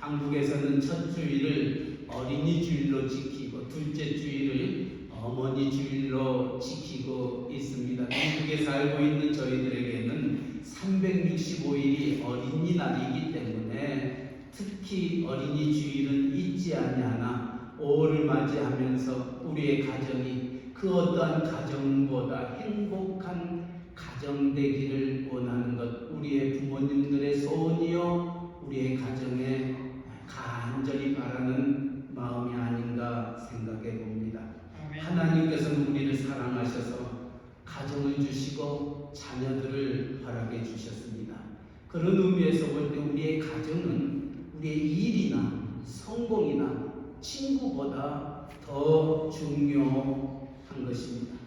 한국에서는 첫 주일을 어린이 주일로 지키고 둘째 주일을 어머니 주일로 지키고 있습니다. 미국에 살고 있는 저희들에게는 365일이 어린이날이기 때문에 특히 어린이 주일은 잊지 아니하나 5월을 맞이하면서 우리의 가정이 그 어떠한 가정보다 행복한 가정 되기를 원하는 것, 우리의 부모님들의 소원이요 우리의 가정에 간절히 바라는 마음이 아닌가 생각해 봅니다. 하나님께서는 우리를 사랑하셔서 가정을 주시고 자녀들을 허락해 주셨습니다. 그런 의미에서 볼 때 우리의 가정은 우리의 일이나 성공이나 친구보다 더 중요한 것입니다.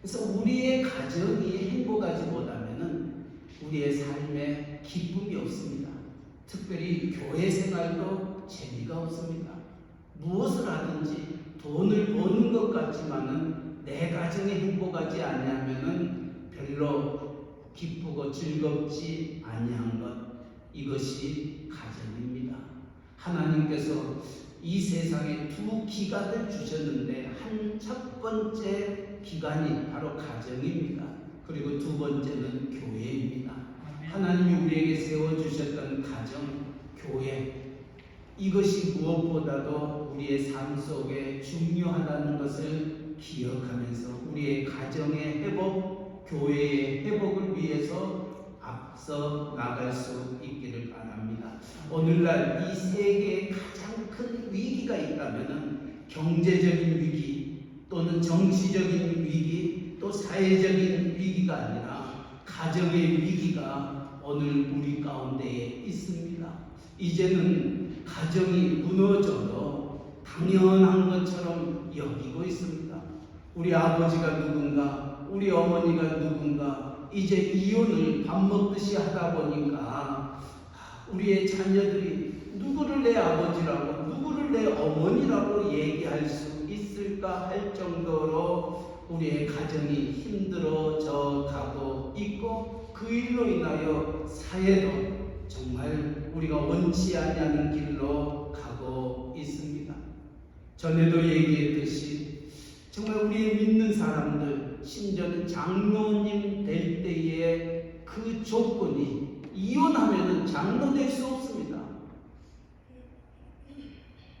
그래서 우리의 가정이 행복하지 못하면 우리의 삶에 기쁨이 없습니다. 특별히 교회 생활도 재미가 없습니다. 무엇을 하든지 돈을 버는 것 같지만은 내 가정이 행복하지 아니하면은 별로 기쁘고 즐겁지 아니한 것, 이것이 가정입니다. 하나님께서 이 세상에 두 기관을 주셨는데 첫 번째 기관이 바로 가정입니다. 그리고 두 번째는 교회입니다. 하나님이 우리에게 세워주셨던 가정, 교회, 이것이 무엇보다도 우리의 삶 속에 중요하다는 것을 기억하면서 우리의 가정의 회복, 교회의 회복을 위해서 앞서 나갈 수 있기를 바랍니다. 오늘날 이 세계에 가장 큰 위기가 있다면 경제적인 위기 또는 정치적인 위기 또 사회적인 위기가 아니라 가정의 위기가 오늘 우리 가운데에 있습니다. 이제는 가정이 무너져도 당연한 것처럼 여기고 있습니다. 우리 아버지가 누군가, 우리 어머니가 누군가, 이제 이혼을 밥 먹듯이 하다 보니까 우리의 자녀들이 누구를 내 아버지라고, 누구를 내 어머니라고 얘기할 수 있을까 할 정도로 우리의 가정이 힘들어져 가고 있고, 그 일로 인하여 사회도 정말 우리가 원치 아니하는 길로 가고 있습니다. 전에도 얘기했듯이 정말 우리의 믿는 사람들, 심지어는 장로님 될 때의 그 조건이 이혼하면 장로 될 수 없습니다.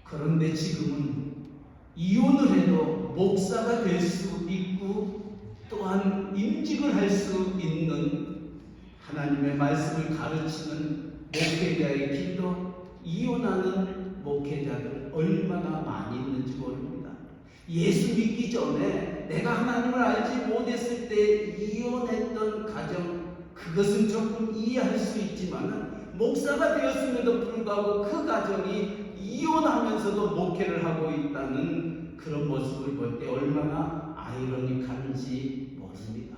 그런데 지금은 이혼을 해도 목사가 될 수 있고 또한 임직을 할 수 있는 하나님의 말씀을 가르치는 목회자의 길도 이혼하는 목회자들 얼마나 많이 있는지 모릅니다. 예수 믿기 전에 내가 하나님을 알지 못했을 때 이혼했던 가정, 그것은 조금 이해할 수 있지만 목사가 되었음에도 불구하고 그 가정이 이혼하면서도 목회를 하고 있다는 그런 모습을 볼 때 얼마나 아이러니한지 모릅니다.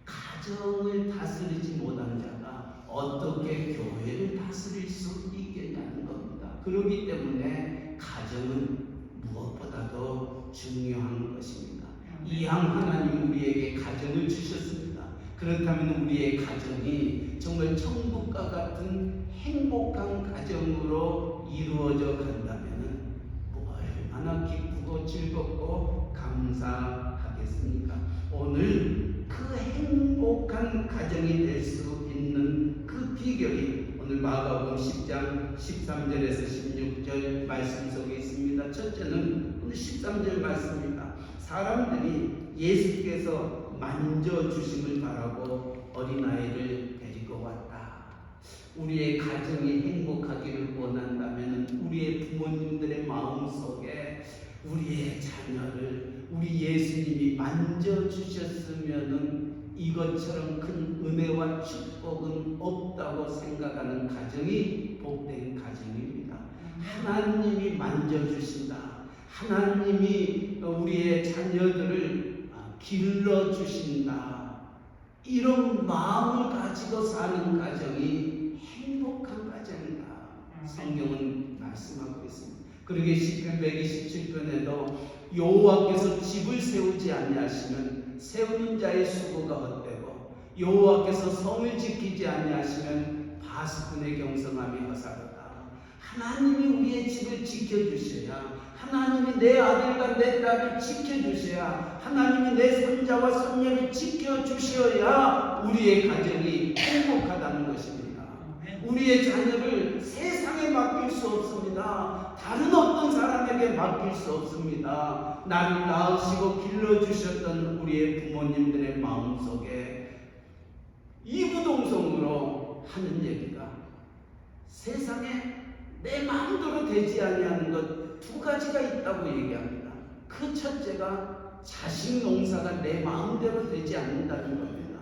가정을 다스리지 못한 자가 어떻게 교회를 다스릴 수 있겠냐는 겁니다. 그렇기 때문에 가정은 무엇보다도 중요한 것입니다. 이왕 하나님 우리에게 가정을 주셨습니다. 그렇다면 우리의 가정이 정말 천국과 같은 행복한 가정으로 이루어져 간다면 얼마나 기쁘고 즐겁고 감사하겠습니까? 오늘 그 행복한 가정이 될 수 있는 그 비결이 오늘 마가복음 10장 13절에서 16절 말씀 속에 있습니다. 첫째는 오늘 13절 말씀입니다. 사람들이 예수께서 만져주심을 바라고 어린아이를 데리고 왔다. 우리의 가정이 행복하기를 원한다면 우리의 부모님들의 마음속에 우리의 자녀를 우리 예수님이 만져주셨으면 이것처럼 큰 은혜와 축복은 없다고 생각하는 가정이 복된 가정입니다. 하나님이 만져주신다. 하나님이 우리의 자녀들을 길러주신다. 이런 마음을 가지고 사는 가정이 행복한 가정이다. 성경은 말씀하고 있습니다. 그러게 시편 127편에도 여호와께서 집을 세우지 아니하시면 세우는 자의 수고가 헛되고 여호와께서 성을 지키지 아니하시면 바스꾼의 경성함이 허사로다. 하나님이 우리의 집을 지켜주셔야, 하나님이 내 아들과 내 딸을 지켜주셔야, 하나님이 내 손자와 손녀를 지켜주셔야 우리의 가정이 행복하다는 것입니다. 우리의 자녀를 세상에 맡길 수 없습니다. 다른 어떤 사람에게 맡길 수 없습니다. 나를 낳으시고 길러주셨던 우리의 부모님들의 마음속에 이구동성으로 하는 얘기가, 세상에 내 마음대로 되지 아니하는 것 두 가지가 있다고 얘기합니다. 그 첫째가 자식 농사가 내 마음대로 되지 않는다는 겁니다.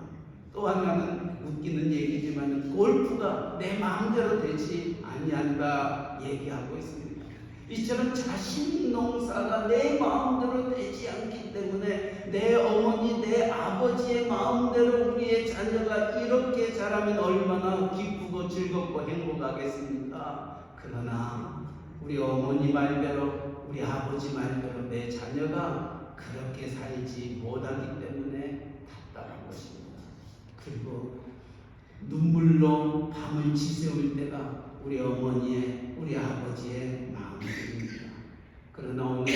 또 하나는 웃기는 얘기지만 골프가 내 마음대로 되지 아니한다 얘기하고 있습니다. 이처럼 자식 농사가 내 마음대로 되지 않기 때문에 내 어머니, 내 아버지의 마음대로 우리의 자녀가 이렇게 자라면 얼마나 기쁘고 즐겁고 행복하겠습니까? 그러나 우리 어머니 말대로, 우리 아버지 말대로 내 자녀가 그렇게 살지 못하기 때문에 답답한 것입니다. 그리고 눈물로 밤을 지새울 때가 우리 어머니의, 우리 아버지의 마음입니다. 그러나 오늘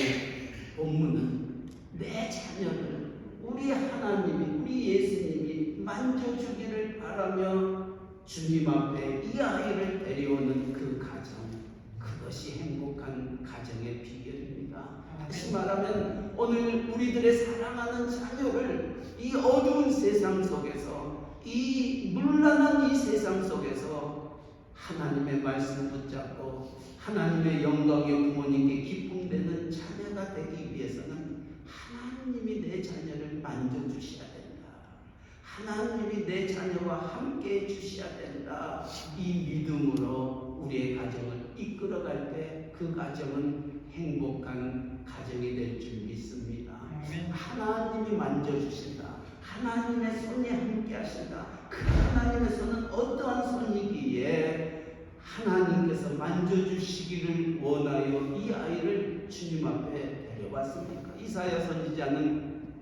본문은 내 자녀를 우리 하나님이, 우리 예수님이 만져주기를 바라며 주님 앞에 이 아이를 데려오는 그 가정, 그것이 행복한 가정의 비결입니다. 다시 말하면 오늘 우리들의 사랑하는 자녀를 이 어두운 세상 속에서, 이 문란한 이 세상 속에서 하나님의 말씀 붙잡고 하나님의 영광의 부모님께 기쁨 되는 자녀가 되기 위해서는 하나님이 내 자녀를 만져주셔야 된다. 하나님이 내 자녀와 함께 해주셔야 된다. 이 믿음으로 우리의 가정을 이끌어갈 때 그 가정은 행복한 가정이 될 줄 믿습니다. 하나님이 만져주신다. 하나님의 손이 함께 하신다. 그 하나님의 손은 어떠한 손이기에 하나님께서 만져주시기를 원하여 이 아이를 주님 앞에 데려왔습니까? 이사야 선지자는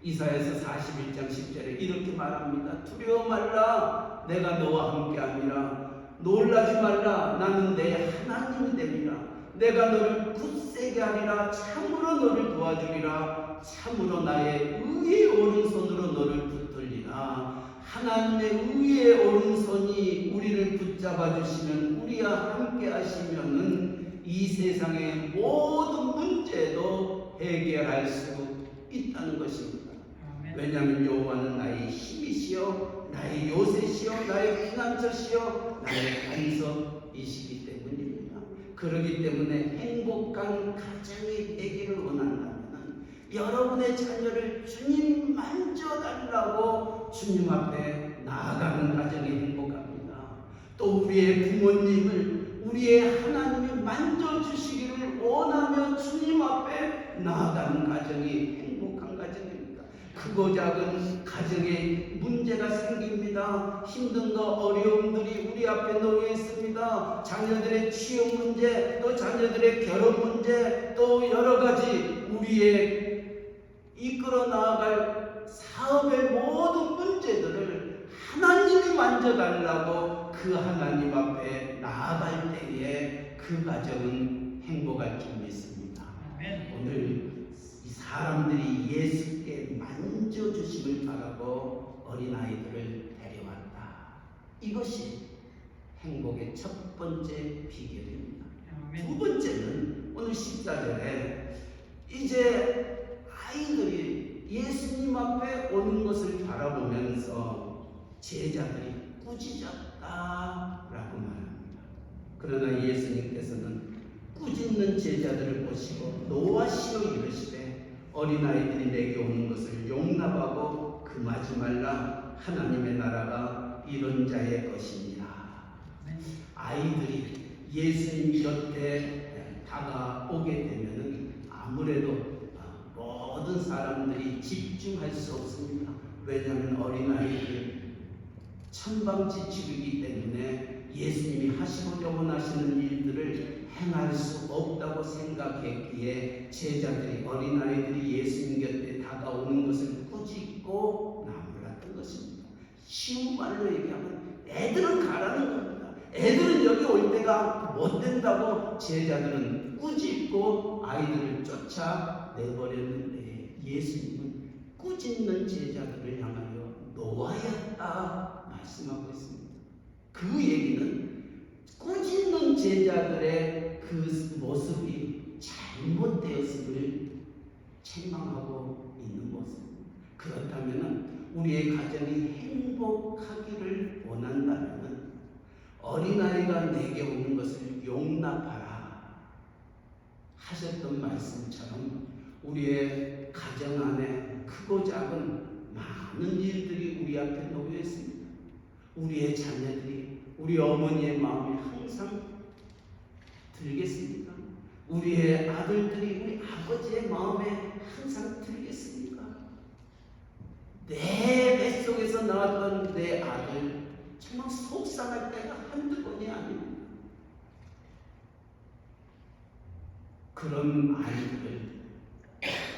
이사야서 41장 10절에 이렇게 말합니다. 두려워 말라, 내가 너와 함께함이라. 놀라지 말라, 나는 내 하나님이 됨이라. 내가 너를 굳세게 하리라. 참으로 너를 도와주리라. 참으로 나의 의의 오른손으로 너를 붙들리라. 하나님의 의의 오른손이 우리를 붙잡아 주시면, 우리와 함께 하시면은 이 세상의 모든 문제도 해결할 수 있다는 것입니다. 왜냐하면 여호와는 나의 힘이시여, 나의 요새시여, 나의 피난처시여, 나의 반석이시기 때문입니다. 그렇기 때문에 행복한 가정이 되기를 원한다면 여러분의 자녀를 주님 만져달라고 주님 앞에 나아가는 가정이 행복합니다. 또 우리의 부모님을 우리의 하나님이 만져주시기를 원하며 주님 앞에 나아가는 가정이 행복한 가정입니다. 크고 작은 가정에 문제가 생깁니다. 힘든 거, 어려움들이 우리 앞에 놓여 있습니다. 자녀들의 취업 문제, 또 자녀들의 결혼 문제, 또 여러 가지 우리의 이끌어 나아갈 사업의 모든 문제들을 하나님이 만져달라고 그 하나님 앞에 나아갈 때에 그 가정은 행복할 줄 믿습니다. 오늘 이 사람들이 예수께 만져주심을 바라고 어린아이들을 데려왔다. 이것이 행복의 첫 번째 비결입니다. 두 번째는 오늘 14절에 이제 아이들이 예수님 앞에 오는 것을 바라보면서 제자들이 꾸짖었다라고 말합니다. 그러나 예수님께서는 꾸짖는 제자들을 보시고 노하시어 이르시되 어린아이들이 내게 오는 것을 용납하고 금하지 말라. 하나님의 나라가 이런 자의 것이니라. 아이들이 예수님 곁에 다가오게 되면은 아무래도 모든 사람들이 집중할 수 없습니다. 왜냐하면 어린아이들 천방지축이기 때문에 예수님이 하시고자 원하시는 일들을 행할 수 없다고 생각했기에 제자들이, 어린아이들이 예수님 곁에 다가오는 것을 꾸짖고 나무랐던 것입니다. 쉬운 말로 얘기하면 애들은 가라는 겁니다. 애들은 여기 여인이 올 때가 못 된다고 제자들은 꾸짖고 아이들을 쫓아내버렸는데 예수님은 꾸짖는 제자들을 향하여 노하였다 말씀하고 있습니다. 그 얘기는 꾸짖는 제자들의 그 모습이 잘못되었음을 책망하고 있는 모습입니다. 그렇다면 우리의 가정이 행복하기를 원한다면 어린아이가 내게 오는 것을 용납하라 하셨던 말씀처럼 우리의 가정 안에 크고 작은 많은 일들이 우리 앞에 놓여 있습니다. 우리의 자녀들이 우리 어머니의 마음에 항상 들겠습니까? 우리의 아들들이 우리 아버지의 마음에 항상 들겠습니까? 내 뱃속에서 나왔던 내 아들 정말 속상할 때가 한두 번이 아닙니다. 그런 아이들을,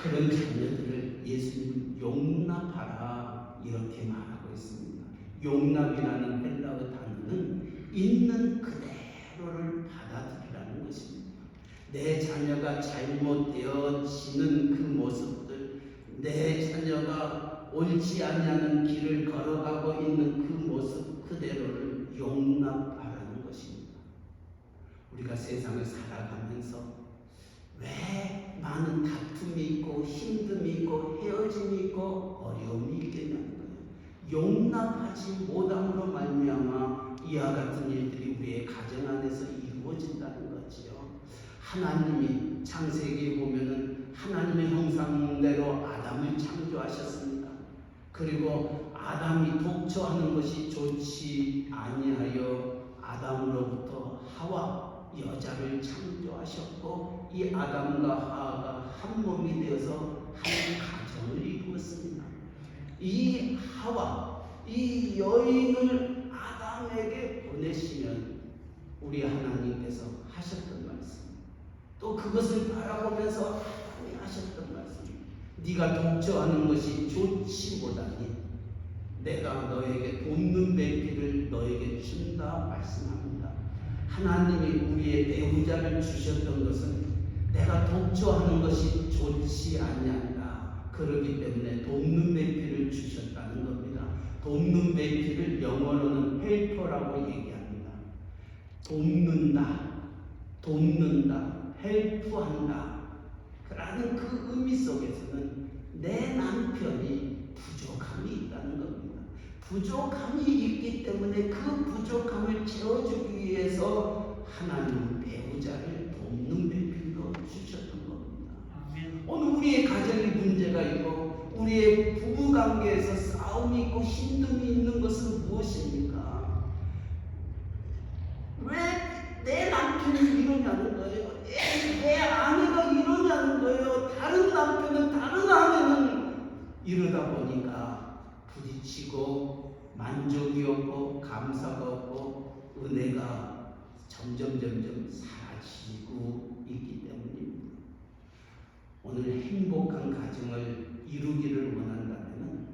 그런 자녀들을 예수님은 용납하라 이렇게 말하고 있습니다. 용납이라는 헬라어 단어는 있는 그대로를 받아들이라는 것입니다. 내 자녀가 잘못되어지는 그 모습들, 내 자녀가 옳지 않냐는 길을 걸어가고 있는 그 모습 그대로를 용납하라는 것입니다. 우리가 세상을 살아가면서 왜 많은 다툼이 있고 힘듦이 있고 헤어짐이 있고 어려움이 있겠냐는 거예요. 용납하지 못함으로 말미암아 이와 같은 일들이 우리의 가정 안에서 이루어진다는 거지요. 하나님이 창세기에 보면은 하나님의 형상대로 아담을 창조하셨습니다. 그리고 아담이 독처하는 것이 좋지 아니하여 아담으로부터 하와 여자를 창조하셨고 이 아담과 하와가 한 몸이 되어서 한 가정을 이루었습니다. 이 하와, 이 여인을 아담에게 보내시면 우리 하나님께서 하셨던 말씀, 또 그것을 바라보면서 하나님이 하셨던 말씀, 네가 독처하는 것이 좋지 못하니 내가 너에게 돕는 배필을 너에게 준다 말씀합니다. 하나님이 우리의 배우자를 주셨던 것은 내가 독처하는 것이 좋지 아니한다. 그렇기 때문에 돕는 배필을 주셨다는 겁니다. 돕는 배필을 영어로는 헬퍼라고 얘기합니다. 돕는다, 헬프한다 라는 그 의미 속에서는 내 남편이 부족함이 있다는 겁니다. 부족함이 있기 때문에 그 부족함을 채워주기 위해서 하나님은 배우자를 돕는 배필로 주셨던 겁니다. 오늘 우리의 가정에 문제가 있고 우리의 부부관계에서 싸움이 있고 힘듦이 있는 것은 무엇입니까? 왜 내 남편이 이러냐는 거예요. 내 아내가 이러냐는 거예요. 다른 남편은 다른 아내는 이러다 보니까 부딪히고 만족이 없고 감사가 없고 은혜가 점점 사라지고 있기 때문입니다. 오늘 행복한 가정을 이루기를 원한다면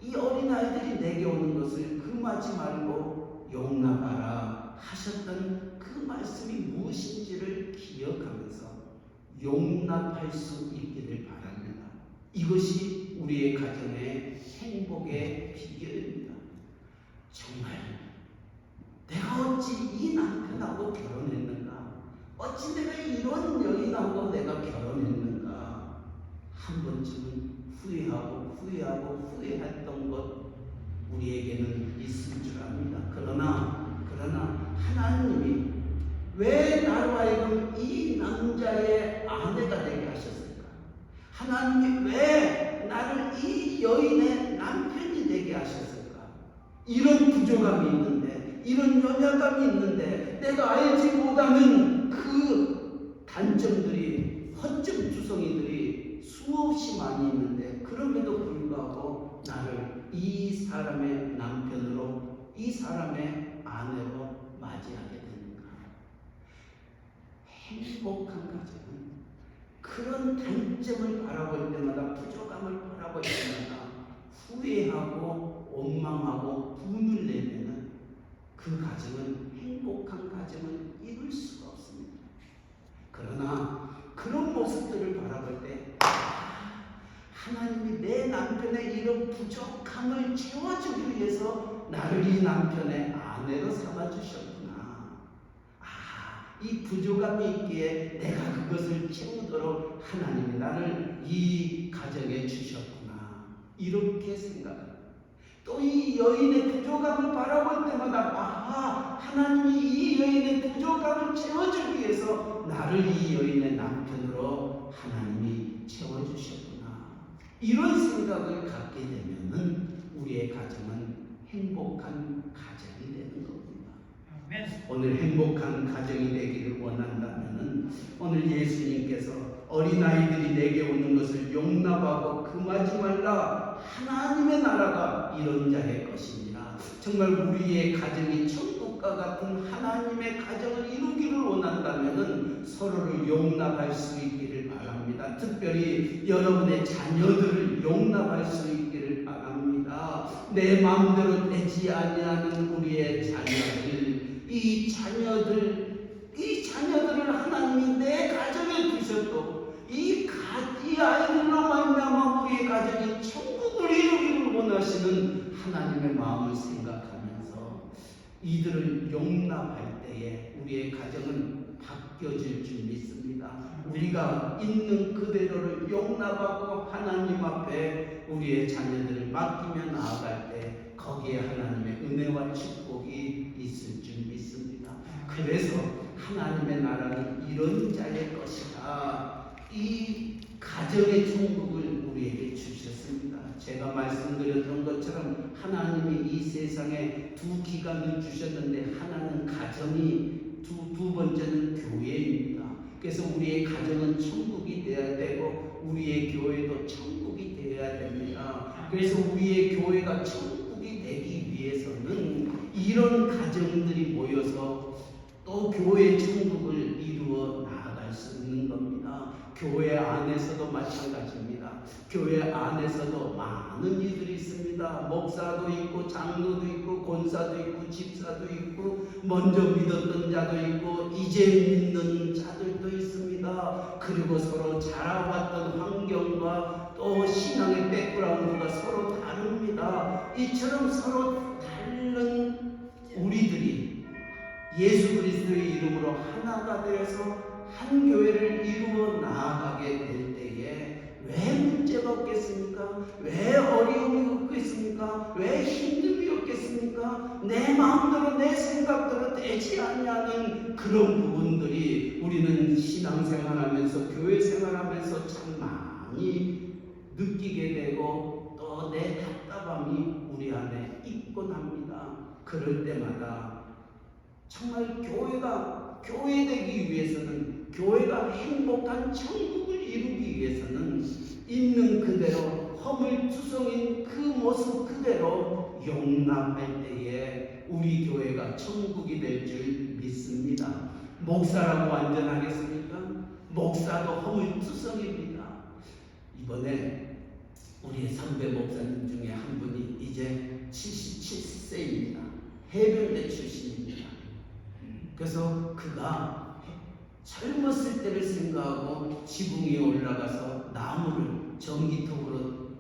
이 어린아이들이 내게 오는 것을 금하지 말고 용납하라 하셨던 그 말씀이 무엇인지를 기억하면서 용납할 수 있기를 바랍니다. 이것이 우리의 가정의 행복의 비결입니다. 정말 내가 어찌 이 남편하고 결혼했는가? 어찌 내가 이런 여인하고 내가 결혼했는가? 한 번쯤은 후회했던 것 우리에게는 있을 줄 압니다. 그러나 하나님이 왜 나로 하여금 이 남자의 아내가 되게 하셨을까? 하나님이 왜 나를 이 여인의 남편이 되게 하셨을까? 이런 부족함이 있는데, 이런 연약감이 있는데, 내가 알지 못하는 그 단점들이, 허점 주성이들이 수없이 많이 있는데, 그럼에도 불구하고 나를 이 사람의 남편으로, 이 사람의 아내로 맞이하게 되는가? 행복한 가정은 그런 단점을 바라볼 때마다, 부족함을 바라볼 때마다 후회하고 원망하고 분을 내면은 그 가정은 행복한 가정을 이룰 수가 없습니다. 그러나 그런 모습들을 바라볼 때 하나님이 내 남편의 이런 부족함을 채워주기 위해서 나를 이 남편의 아내로 삼아주셨구나. 이 부족함이 있기에 내가 그것을 채우도록 하나님이 나를 이 가정에 주셨구나. 이렇게 생각합니다. 또 이 여인의 부족함을 바라볼 때마다 하나님이 이 여인의 부족함을 채워주기 위해서 나를 이 여인의 남편으로 하나님이 채워주셨구나. 이런 생각을 갖게 되면은 우리의 가정은 행복한 가정이 되는 겁니다. 오늘 행복한 가정이 되기를 원한다면은 오늘 예수님께서 어린아이들이 내게 오는 것을 용납하고 금하지 말라. 하나님의 나라가 이런 자의 것이니라. 정말 우리의 가정이 천국과 같은 하나님의 가정을 이루기를 원한다면은 서로를 용납할 수 있기를 바랍니다. 특별히 여러분의 자녀들을 용납할 수 있기를 바랍니다. 내 마음대로 되지 아니하는 우리의 자녀들, 이 자녀들을 하나님이 내 가정에 두셨고 이 아이들로 말미암아 우리의 가정이 천국을 이루기를 원하시는 하나님의 마음을 생각하면서 이들을 용납할 때에 우리의 가정은 바뀌어질 줄 믿습니다. 우리가 있는 그대로를 용납하고 하나님 앞에 우리의 자녀들을 맡기며 나아갈 때 거기에 하나님의 은혜와 축복이 있을 줄 믿습니다. 그래서 하나님의 나라는 이런 자의 것이다. 이 가정의 천국을 우리에게 주셨습니다. 제가 말씀드렸던 것처럼 하나님이 이 세상에 두 기관을 주셨는데 하나는 가정이 두 번째는 교회입니다. 그래서 우리의 가정은 천국이 되어야 되고 우리의 교회도 천국이 되어야 됩니다. 그래서 우리의 교회가 천국이 되기 위해서는 이런 가정들이 모여서 또 교회 천국을 이루어 나아갈 수 있는 겁니다. 교회 안에서도 마찬가지입니다. 교회 안에서도 많은 이들이 있습니다. 목사도 있고 장로도 있고 권사도 있고 집사도 있고 먼저 믿었던 자도 있고 이제 믿는 자들도 있습니다. 그리고 서로 자라왔던 환경과 또 신앙의 백그라운드가 서로 다릅니다. 이처럼 서로 다른 우리들이 예수 그리스도의 이름으로 하나가 되어서 한 교회를 이루어 나아가게 될 때에 왜 문제가 없겠습니까? 왜 어려움이 없겠습니까? 왜 힘듦이 없겠습니까? 내 마음대로 내 생각대로 되지 않냐는 그런 부분들이 우리는 신앙생활하면서 교회 생활하면서 참 많이 느끼게 되고 또 내 답답함이 우리 안에 있곤 합니다. 그럴 때마다 정말 교회가 교회되기 위해서는 교회가 행복한 천국을 이루기 위해서는 있는 그대로 허물투성인 그 모습 그대로 용납할 때에 우리 교회가 천국이 될 줄 믿습니다. 목사라고 완전하겠습니까? 목사도 허물투성입니다. 이번에 우리 선배 목사님 중에 한 분이 이제 77세입니다. 해병대 출신입니다. 그래서 그가 젊었을 때를 생각하고 지붕 위에 올라가서 나무를 전기톱으로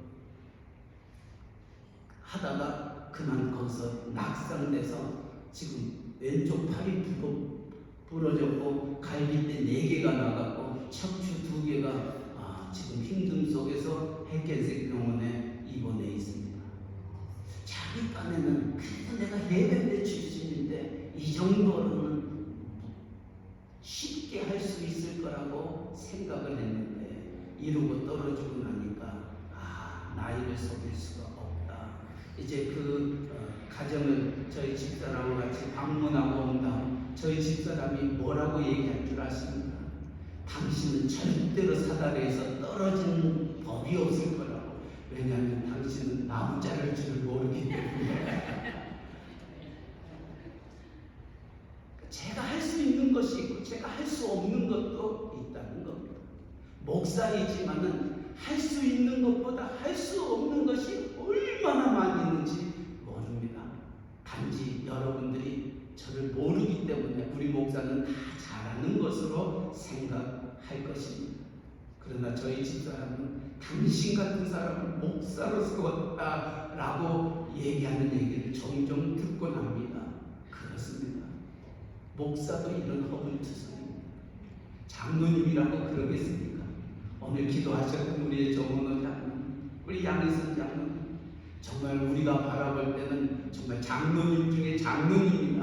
하다가 그만 거기서 낙상돼서 지금 왼쪽 팔이 부러졌고 갈비뼈 4개가 나갔고 척추 2개가 지금 힘듦 속에서 핵견색 병원에 입원해 있습니다. 자기 딴에는 그래도 내가 해병대 출신인데 이 정도로는 쉽게 할 수 있을 거라고 생각을 했는데 이러고 떨어지고 나니까 나이를 속일 수가 없다. 이제 그 가정을 저희 집사람과 같이 방문하고 온 다음 저희 집사람이 뭐라고 얘기할 줄 아십니까? 당신은 절대로 사다리에서 떨어지는 법이 없을 거라고. 왜냐하면 당신은 나무 자를 줄 모르기 때문에. 제가 할 수 있는 것이 있고 제가 할 수 없는 것도 있다는 겁니다. 목사이지만은 할 수 있는 것보다 할 수 없는 것이 얼마나 많이 있는지 모릅니다. 단지 여러분들이 저를 모르기 때문에 우리 목사는 다 잘하는 것으로 생각할 것입니다. 그러나 저희 집사람은 당신 같은 사람을 목사로 세웠다라고 얘기하는 얘기를 종종 듣곤 합니다. 그렇습니다. 목사도 이런 허물투성입니다. 장로님이라고 그러겠습니까? 오늘 기도하셨던 우리의 정원호 장로님, 우리 양희선 장로님, 정말 우리가 바라볼 때는 정말 장로님 중에 장로님이다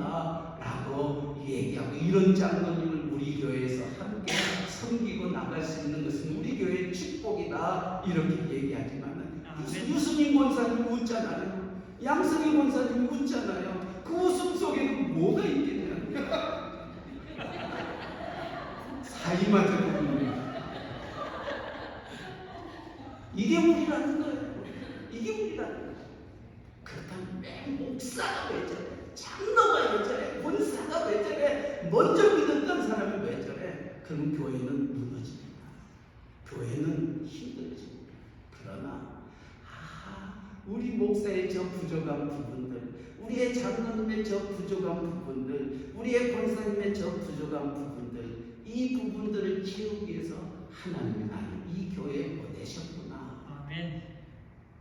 라고 얘기하고, 이런 장로님을 우리 교회에서 함께 섬기고 나갈 수 있는 것은 우리 교회의 축복이다 이렇게 얘기하지만, 유승민 권사님 웃잖아요. 양승희 권사님 웃잖아요. 그 웃음 속에는 뭐가 있겠냐. 사이마저 보입니다. 이게 우리라는 거예요. 이게 우리라는 거예요. 그렇다면 왜 목사가 왜 저래? 장로가 왜 저래? 권사가 왜 저래? 먼저 믿었던 사람이 왜 저래? 그럼 교회는 무너집니다. 교회는 힘들어집니다. 그러나 우리 목사의 저 부족한 부분들, 우리의 장로님의 저 부족한 부분들, 우리의 권사님의 저 부족한 부분들, 이 부분들을 키우기 위해서 하나님이 나를 이 교회에 보내셨구나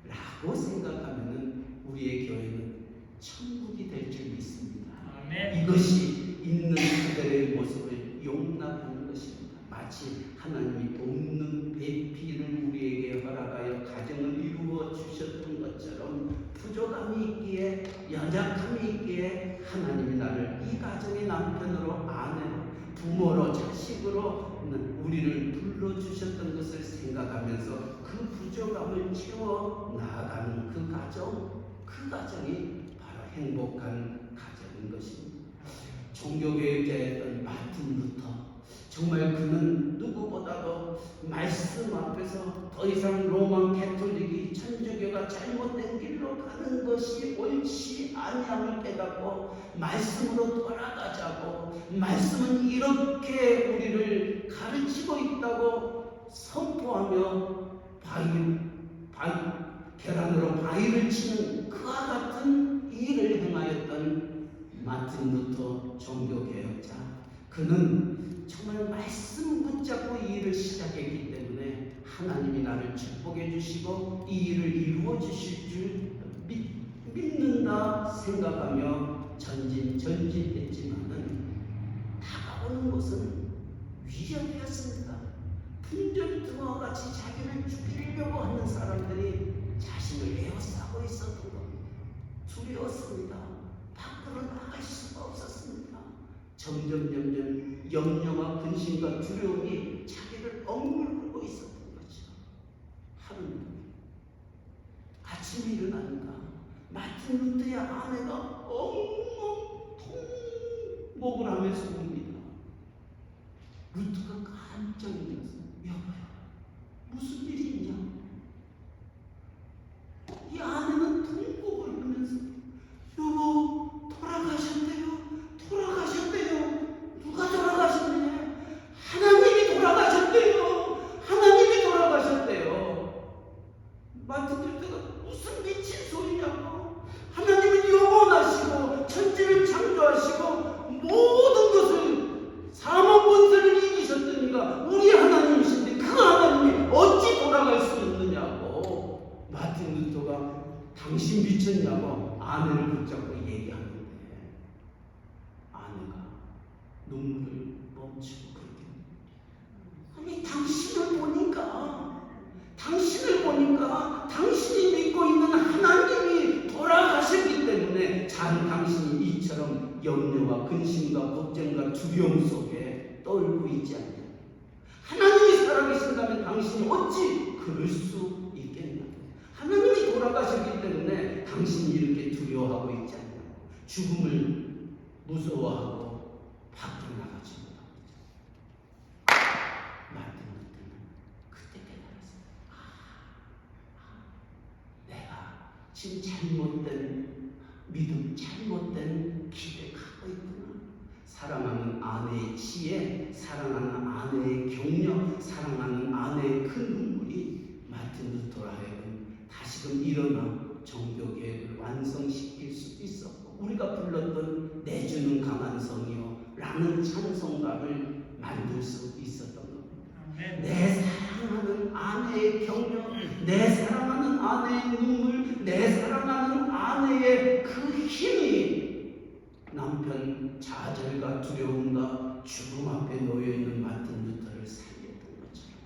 라고 생각하면 우리의 교회는 천국이 될 줄 믿습니다. 이것이 있는 그들의 모습을 용납하는 것입니다. 마치 하나님이 돕는 배필을 우리에게 허락하여 가정을 이루어 주셨던 것처럼, 부족함이 있기에, 연약함이 있기에 하나님이 나를 이 가정의 남편으로, 아내로, 부모로, 자식으로 우리를 불러주셨던 것을 생각하면서 그 부족함을 채워 나아가는 그 가정이 바로 행복한 가정인 것입니다. 종교개혁자였던 마틴 루터, 정말 그는 누구보다도 말씀 앞에서 더 이상 로만 캐톨릭이, 천주교가 잘못된 길로 가는 것이 옳지 아니함을 깨닫고 말씀으로 돌아가자고, 말씀은 이렇게 우리를 가르치고 있다고 선포하며 계란으로 바위를 치는 그와 같은 일을 행하였던 마틴 루터 종교개혁자, 그는 정말 말씀 붙잡고 이 일을 시작했기 때문에 하나님이 나를 축복해 주시고 이 일을 이루어 주실 줄 믿는다 생각하며 전진했지만은 다가오는 것은 위협이었습니다. 분전등화와 같이 자기를 죽이려고 하는 사람들이 자신을 에워싸고 있었던 겁니다. 두려웠습니다. 밖으로 나갈 수가 없었습니다. 점점 염려와 근심과 두려움이 자기를 억눌고 있었던 거죠. 하루는 아침에 일어나니까 마틴 루터의 아내가 엉엉 통곡을 하면서 웁니다. 루터가 깜짝 놀랐어요. 여보야, 무슨 일이 있냐? 이 아내는 통곡을 하면서, 여보, 돌아가셨대요. 누가 돌아가셨느냐? 하나님이 돌아가셨대요. 마틴 루터가 무슨 미친 소리냐고. 하나님은 영원하시고 천지를 창조하시고 모든 것을, 사망 권세를 이기셨으니까 우리 하나님이신데 그 하나님이 어찌 돌아갈 수 있느냐고. 마틴 루터가 당신 미쳤냐고 아내를 붙잡고 얘기하는데, 아내가 눈물을 멈추고 그렇게, 아니 당신을 보니까 당신이 믿고 있는 하나님이 돌아가셨기 때문에 당신이 이처럼 염려와 근심과 걱정과 두려움 속에 떨고 있지 않냐. 하나님이 살아계신다면 당신이 어찌 그럴 수 있겠냐. 하나님이 돌아가셨기 때문에 당신이 이렇게 두려워하고 있지 않냐. 죽음을 무서워하고 밖으로 나가지 못하고 있죠. 마틴 루터는 그때 깨달았어요. 내가 지금 잘못된 믿음, 잘못된 길을 가고 있구나. 사랑하는 아내의 지혜, 사랑하는 아내의 격려, 사랑하는 아내의 큰 눈물이 마틴 루터로 하여금 다시금 일어나 종교개혁을 완성시킬 수 있었고, 우리가 불렀던 내주는 강한 성이요 라는 찬송가를 만들 수 있었던 겁니다. 내 사랑하는 아내의 격려, 내 사랑하는 아내의 눈물, 내 사랑하는 아내의 그 힘이 남편 좌절과 두려움과 죽음 앞에 놓여있는 마틴 루터를 살렸던 것처럼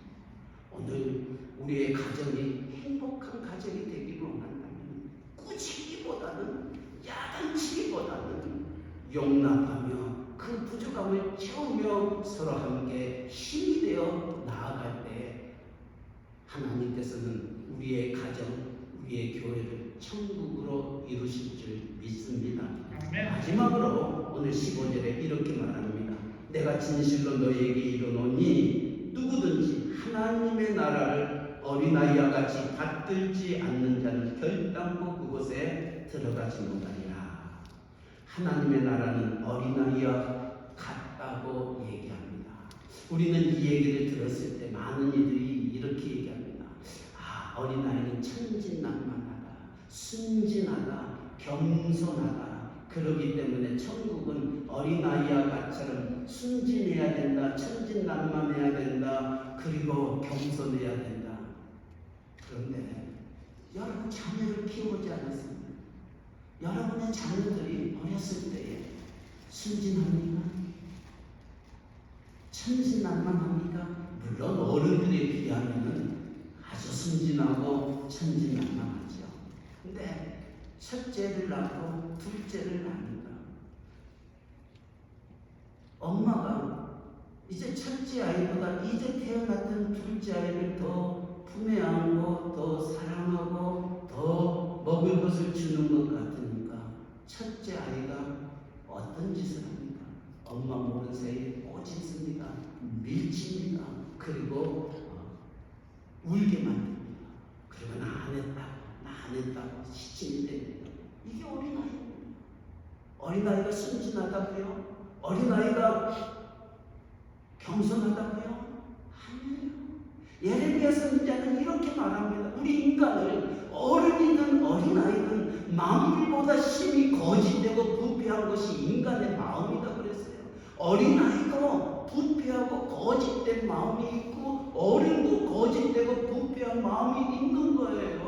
오늘 우리의 가정이 행복한 가정이 되기를 원한다면 꾸짖기보다는 야단치기보다는 용납하며 그 부족함을 채우며 서로 함께 힘이 되어 나아갈 때 하나님께서는 우리의 가정, 우리의 교회를 천국으로 이루실 줄 믿습니다. 마지막으로 오늘 15절에 이렇게 말합니다. 내가 진실로 너희에게 이르노니 누구든지 하나님의 나라를 어린아이와 같이 받들지 않는 자는 결단코 그곳에 들어가지 못하리라. 하나님의 나라는 어린아이와 같다고 얘기합니다. 우리는 이 얘기를 들었을 때 많은 이들이 이렇게 얘기합니다. 어린아이는 천진난만하다, 순진하다, 겸손하다. 그렇기 때문에 천국은 어린아이와 같처럼 순진해야 된다, 천진난만해야 된다, 그리고 겸손해야 된다. 그런데 여러분 자녀를 키워보지 않았습니까? 여러분의 자녀들이 어렸을 때에 순진합니까? 천진난만합니까? 물론 어른들에 비하면 아주 순진하고 천진난만하죠. 근데 첫째를 낳고 둘째를 낳는다. 엄마가 이제 첫째 아이보다 이제 태어났던 둘째 아이를 더 품에 안고 더 사랑하고 더 먹을 것을 주는 것 같으니까 첫째 아이가 어떤 짓을 합니까? 엄마 모른 사이에 꼬집습니다. 밀칩니다. 그리고 울게 만듭니다. 그리고 나 안 했다고 시침이 됩니다. 이게 어린아이입니다. 어린아이가 순진하다고요? 어린아이가 겸손하다고요? 아니에요. 예레미야 선지자는 이렇게 말합니다. 우리 인간을 어른이든 어린아이든 만물보다 심히 거짓되고 부패한 것이 인간의 마음이다 그랬어요. 어린아이도 부패하고 거짓된 마음이 있고 어른도 거짓되고 부패한 마음이 있는 거예요.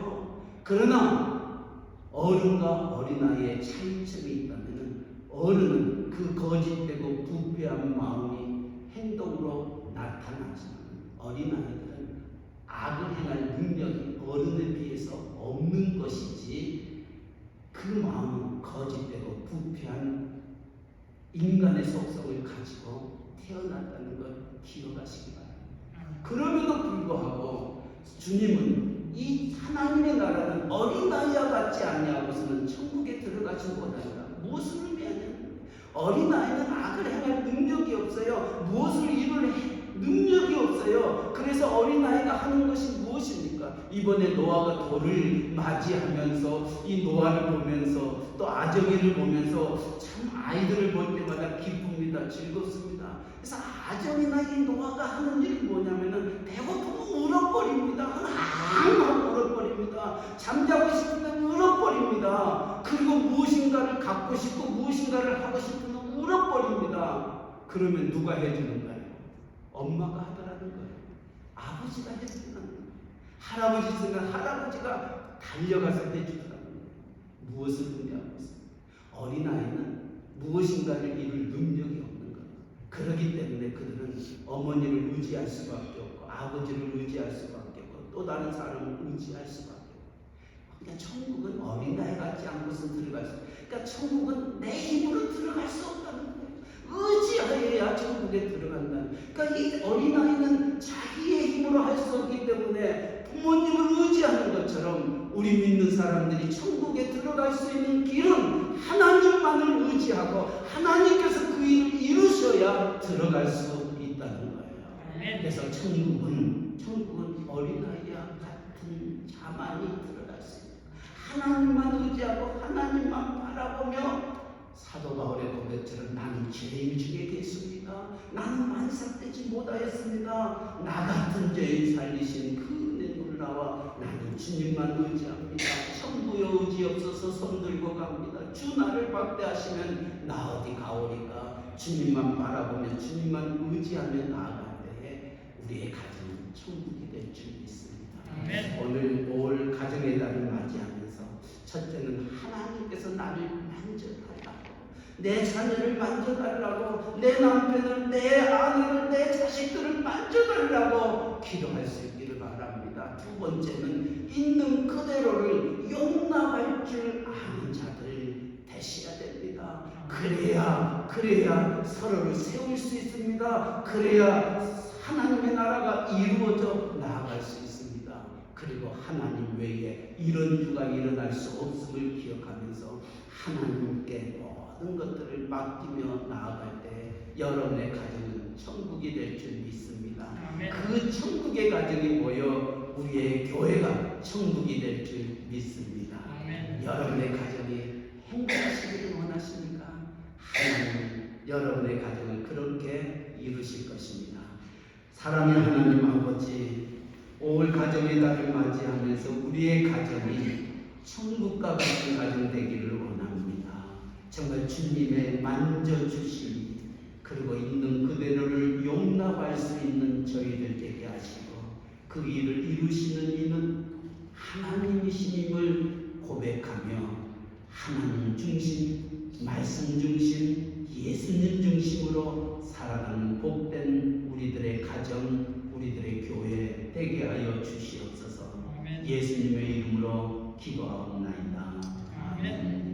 그러나 어른과 어린아이의 차이점이 있다면 어른은 그 거짓되고 부패한 마음이 행동으로 나타나지만 어린아이들은 악을 행할 능력이 어른에 비해서 없는 것이지 그 마음은 거짓되고 부패한 인간의 속성을 가지고 태어났다는 걸 기억하시기 바랍니다. 그럼에도 불구하고 주님은 이 하나님의 나라는 어린아이와 같지 아니하고서는 천국에 들어가지 못한다. 무엇을 의미하냐면 어린아이는 악을 행할 능력이 없어요. 무엇을 이룰 능력이 없어요. 그래서 어린아이가 하는 것이 무엇입니까? 이번에 노아가 돌을 맞이하면서 이 노아를 보면서 또 아정이를 보면서 참 아이들을 볼 때마다 기쁩니다. 즐겁습니다. 그래서 아정이나 이 노아가 하는 일이 뭐냐면은 배고프면 울어버립니다. 하고 울어버립니다. 잠자고 싶으면 울어버립니다. 그리고 무엇인가를 갖고 싶고 무엇인가를 하고 싶으면 울어버립니다. 그러면 누가 해주는가요? 엄마가 하더라는 거예요. 아버지가 해주는 거예요. 할아버지 있으면 할아버지가 달려가서 해주더라는 거예요. 무엇을 의미하고 있습니까? 어린아이는 무엇인가를 이룰 능력이 없는 거예요. 그렇기 때문에 그들은 어머니를 의지할 수밖에 없고 아버지를 의지할 수밖에 없고 또 다른 사람을 의지할 수밖에 없고 그러니까 천국은 어린아이 같지 않고서 들어갈 수 없어요. 그러니까 천국은 내 힘으로 들어갈 수 없다는 거예요. 의지하여야 천국에 들어간다는. 그러니까 이 어린아이는 자기의 힘으로 할 수 없기 때문에 부모님을 의지하는 것처럼 우리 믿는 사람들이 천국에 들어갈 수 있는 길은 하나님만을 의지하고 하나님께서 그 일을 이루셔야 들어갈 수 있다는 거예요. 그래서 천국은 어린아이와 같은 자만이 들어갈 수 있어요. 하나님만 의지하고 하나님만 바라보며 사도 바울의 고백처럼 나는 죄인 중에 계십니다. 나는 만삭되지 못하였습니다. 나 같은 죄인 살리신 그 은혜 나와 나는 주님만 의지합니다. 천부여 의지 없어서 손들고 갑니다. 주 나를 박대하시면 나 어디 가오리까. 주님만 바라보며 주님만 의지하며 나아갈 때에 우리의 가정은 천국이 될 줄 믿습니다. 아멘. 오늘 올 가정의 달을 맞이하면서 첫째는 하나님께서 나를 만져달라고, 내 자녀를 만져달라고, 내 남편을, 내 아내를, 내 자식들을 만져달라고 기도할 수 있기를 바랍니다. 두 번째는 있는 그대로를 용납할 줄 아는 자들 되셔야 됩니다. 그래야 서로를 세울 수 있습니다. 그래야 하나님의 나라가 이루어져 나아갈 수 있습니다. 그리고 하나님 외에 이런 주가 일어날 수 없음을 기억하면서 하나님께 모든 것들을 맡기며 나아갈 때 여러분의 가정은 천국이 될 줄 믿습니다. 아멘. 그 천국의 가정이 모여 우리의 교회가 천국이 될 줄 믿습니다. 아멘. 여러분의 가정이 행복하시기를 원하십니까? 하나님 여러분의 가정을 그렇게 이루실 것입니다. 사랑의 하나님 아버지, 올 가정의 달을 맞이하면서 우리의 가정이 천국과 같은 가정 되기를 원합니다. 정말 주님의 만져주심, 그리고 있는 그대로를 용납할 수 있는 저희들 되게 하시고 그 일을 이루시는 이는 하나님이심을 고백하며 하나님 중심, 말씀 중심, 예수님 중심으로 살아가는 복된 우리들의 가정, 우리들의 교회 되게 하여 주시옵소서. 아멘. 예수님의 이름으로 기도하옵나이다. 아멘.